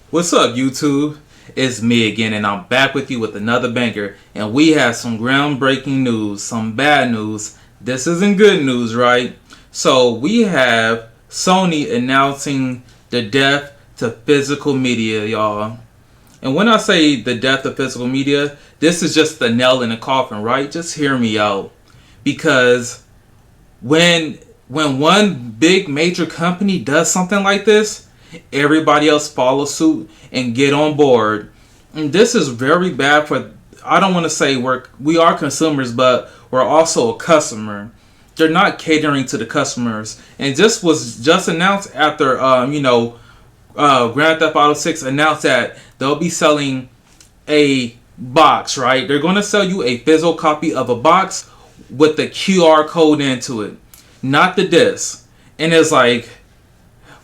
What's up, YouTube? It's me again, and I'm back with you with another banger. And we have some groundbreaking news, some bad news. This isn't good news, right? So, we have Sony announcing the death to physical media, y'all. And when I say the death of physical media, this is just the nail in the coffin, right? Just hear me out. Because when one big major company does something like this, everybody else follows suit and get on board. And this is very bad for, I don't want to say we are consumers, but we're also a customer. They're not catering to the customers. And this was just announced after Grand Theft Auto 6 announced that they'll be selling a box, right? They're going to sell you a physical copy of a box with the QR code into it, not the disc. And it's like,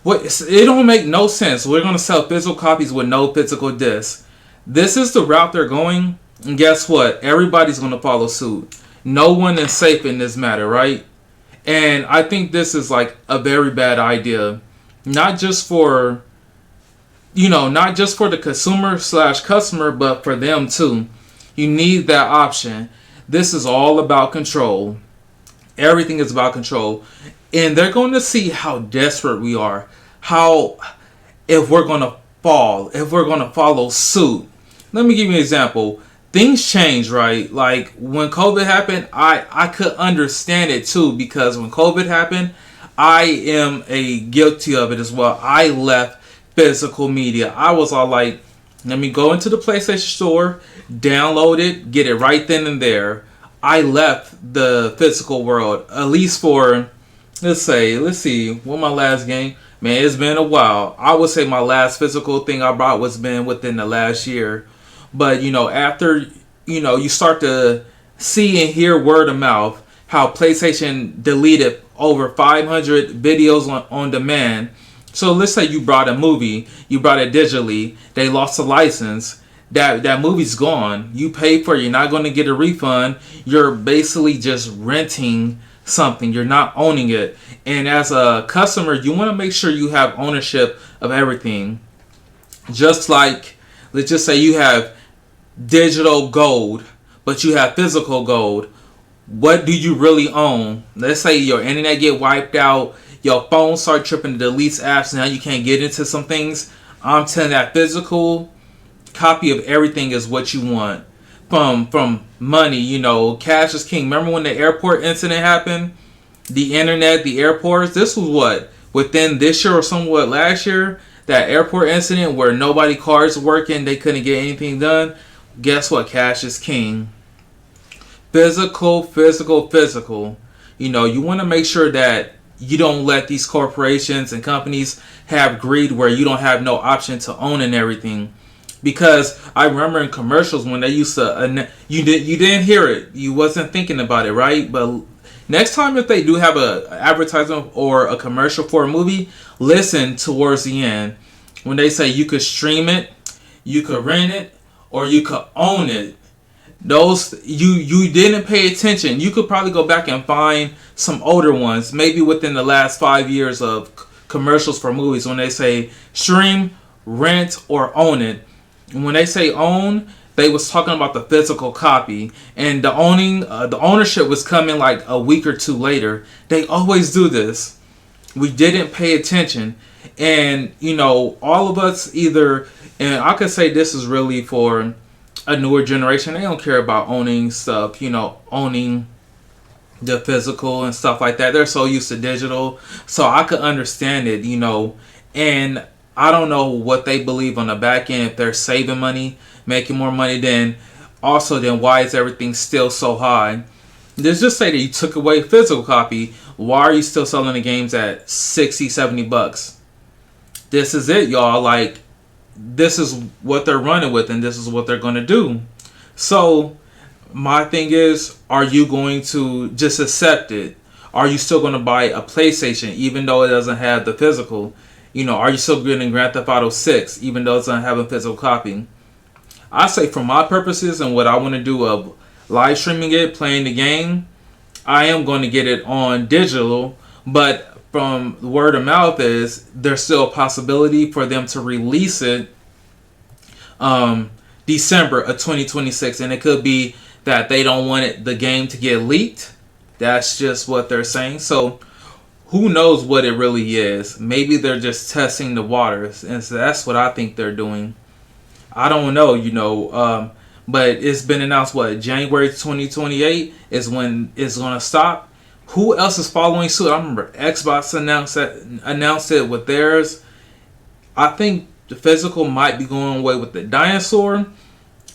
what? It don't make no sense. We're going to sell physical copies with no physical disc. This is the route they're going, and guess what? Everybody's going to follow suit. No one is safe in this matter, right? And I think this is like a very bad idea, not just for not just for the consumer slash customer, but for them too. You need that option. This is all about control. Everything is about control. And they're going to see how desperate we are. How, if we're going to fall, if we're going to follow suit. Let me give you an example. Things change, right? Like when COVID happened, I could understand it too, because when COVID happened, I am guilty of it as well. I left physical media. I was all like, let me go into the PlayStation store, download it, get it right then and there. I left the physical world, at least for, let's see, what my last game? Man, it's been a while. I would say my last physical thing I bought was been within the last year. But, after, you start to see and hear word of mouth how PlayStation deleted over 500 videos on demand. So let's say you brought a movie, you brought it digitally, they lost the license, that movie's gone. You paid for it, you're not going to get a refund. You're basically just renting something. You're not owning it. And as a customer, you want to make sure you have ownership of everything. Just like, let's just say you have digital gold, but you have physical gold. What do you really own? Let's say your internet get wiped out, your phone start tripping to delete apps, now you can't get into some things. I'm telling you, that physical copy of everything is what you want. From money, cash is king. Remember when the airport incident happened? The internet, the airports, this was what? Within this year or somewhat last year? That airport incident where nobody cards working, they couldn't get anything done. Guess what? Cash is king. Physical. You want to make sure that you don't let these corporations and companies have greed where you don't have no option to own and everything. Because I remember in commercials when they used to, you didn't hear it, you wasn't thinking about it, right? But next time if they do have a advertisement or a commercial for a movie, listen towards the end when they say you could stream it, you could rent it, or you could own it. Those you didn't pay attention. You could probably go back and find some older ones, maybe within the last 5 years of commercials for movies, when they say stream, rent, or own it. And when they say own, they was talking about the physical copy, and the ownership was coming like a week or two later. They always do this. We didn't pay attention, and all of us either, and I could say this is really for a newer generation. They don't care about owning stuff, owning the physical and stuff like that. They're so used to digital, so I could understand it, and I don't know what they believe on the back end. If they're saving money, making more money, then why is everything still so high? Let's just say that you took away physical copy. Why are you still selling the games at 60, 70 bucks? This is it, y'all. Like, this is what they're running with, and this is what they're going to do. So my thing is, are you going to just accept it? Are you still going to buy a PlayStation even though it doesn't have the physical? Are you still getting Grand Theft Auto 6 even though it doesn't have a physical copy? I say for my purposes and what I want to do of live streaming it, playing the game, I am going to get it on digital, but from word of mouth is there's still a possibility for them to release it December of 2026, and it could be that they don't want the game to get leaked. That's just what they're saying. So who knows what it really is? Maybe they're just testing the waters, and so that's what I think they're doing. I don't know, but it's been announced what January 2028 is when it's gonna stop. Who else is following suit? I remember Xbox announced it with theirs. I think the physical might be going away with the dinosaur,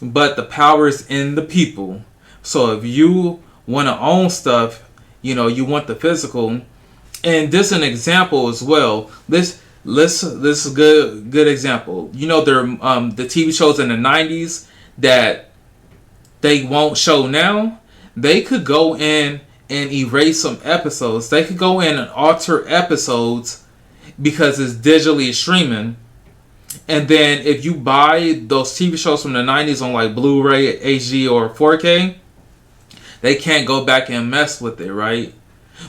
but the power is in the people. So if you want to own stuff, you want the physical. And this is an example as well. This is a good example. There the TV shows in the 90s that they won't show now. They could go in and erase some episodes. They could go in and alter episodes because it's digitally streaming. And then if you buy those TV shows from the 90s on like Blu-ray, HD, or 4K, they can't go back and mess with it, right?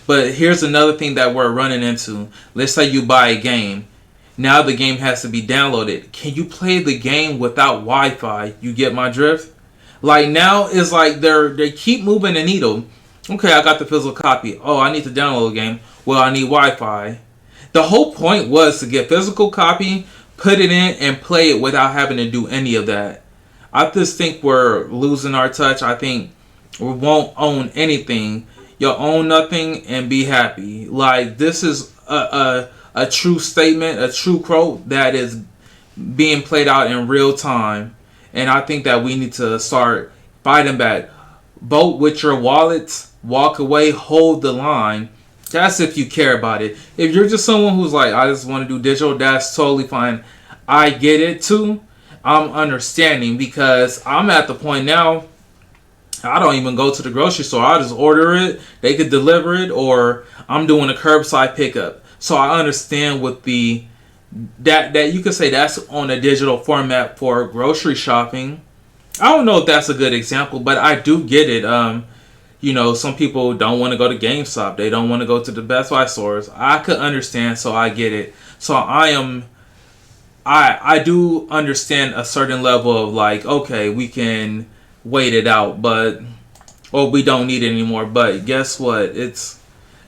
But here's another thing that we're running into. Let's say you buy a game. Now the game has to be downloaded. Can you play the game without Wi-Fi? You get my drift? Like now it's like they keep moving the needle. Okay, I got the physical copy. Oh, I need to download a game. Well, I need Wi-Fi. The whole point was to get physical copy, put it in, and play it without having to do any of that. I just think we're losing our touch. I think we won't own anything. You'll own nothing and be happy. Like, this is a true statement, a true quote that is being played out in real time. And I think that we need to start fighting back. Vote with your wallets. Walk away. Hold the line. That's if you care about it. If you're just someone who's like, I just want to do digital, that's totally fine. I get it too. I'm understanding because I'm at the point now, I don't even go to the grocery store. I just order it. They could deliver it, or I'm doing a curbside pickup. So I understand with that you could say that's on a digital format for grocery shopping. I don't know if that's a good example, but I do get it. Some people don't want to go to GameStop. They don't want to go to the Best Buy stores. I could understand, so I get it. So I do understand a certain level of like, okay, we can wait it out, or we don't need it anymore. But guess what? It's,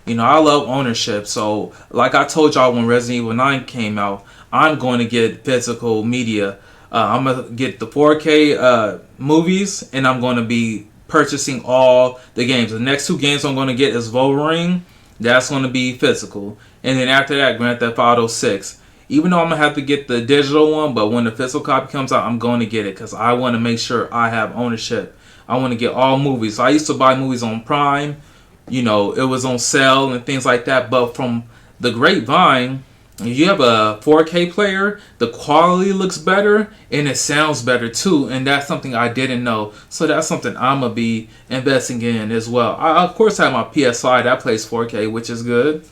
I love ownership. So like I told y'all when Resident Evil 9 came out, I'm going to get physical media. I'm going to get the 4K movies, and I'm going to be purchasing all the games. The next two games I'm going to get is Wolverine. That's going to be physical. And then after that, Grand Theft Auto 6. Even though I'm going to have to get the digital one, but when the physical copy comes out, I'm going to get it because I want to make sure I have ownership. I want to get all movies. So I used to buy movies on Prime. It was on sale and things like that. But from the grapevine, if you have a 4K player, the quality looks better and it sounds better too. And that's something I didn't know. So that's something I'm going to be investing in as well. I, of course, have my PS5 that plays 4K, which is good.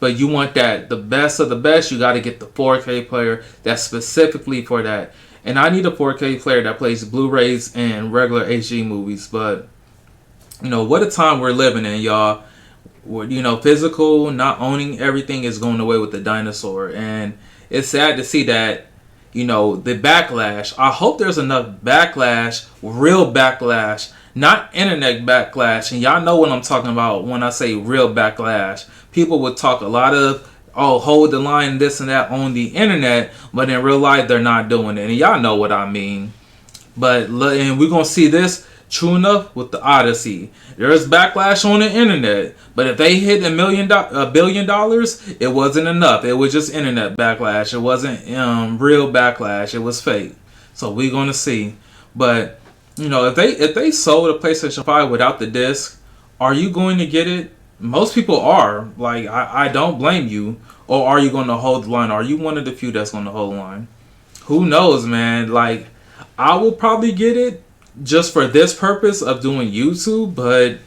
But you want the best of the best, you got to get the 4K player that's specifically for that. And I need a 4K player that plays Blu-rays and regular HD movies. But, what a time we're living in, y'all. Physical, not owning everything is going away with the dinosaur. And it's sad to see that, the backlash. I hope there's enough backlash, real backlash, not internet backlash. And y'all know what I'm talking about when I say real backlash. People would talk a lot of, hold the line, this and that on the internet, but in real life, they're not doing it. And y'all know what I mean. But, and we're going to see this, true enough, with the Odyssey. There's backlash on the internet. But if they hit $1 billion, it wasn't enough. It was just internet backlash. It wasn't real backlash. It was fake. So we're going to see. But, if they sold a PlayStation 5 without the disc, are you going to get it? Most people are. Like, I don't blame you. Or are you going to hold the line? Are you one of the few that's going to hold the line? Who knows, man? Like, I will probably get it just for this purpose of doing YouTube, but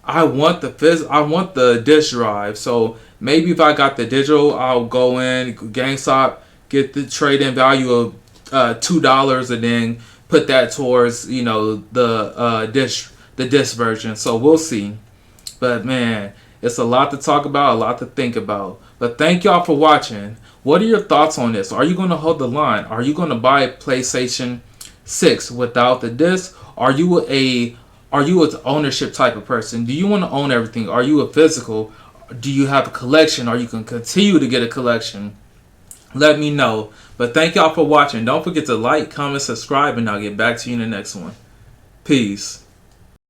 I want the disc drive. So maybe if I got the digital, I'll go in GameStop, get the trade-in value of $2, and then put that towards the disc version. So we'll see. But man, it's a lot to talk about, a lot to think about. But thank y'all for watching. What are your thoughts on this? Are you going to hold the line? Are you going to buy a PlayStation 6, without the disc, are you an ownership type of person? Do you want to own everything? Are you a physical? Do you have a collection, or you can continue to get a collection? Let me know. But thank y'all for watching. Don't forget to like, comment, subscribe, and I'll get back to you in the next one. Peace.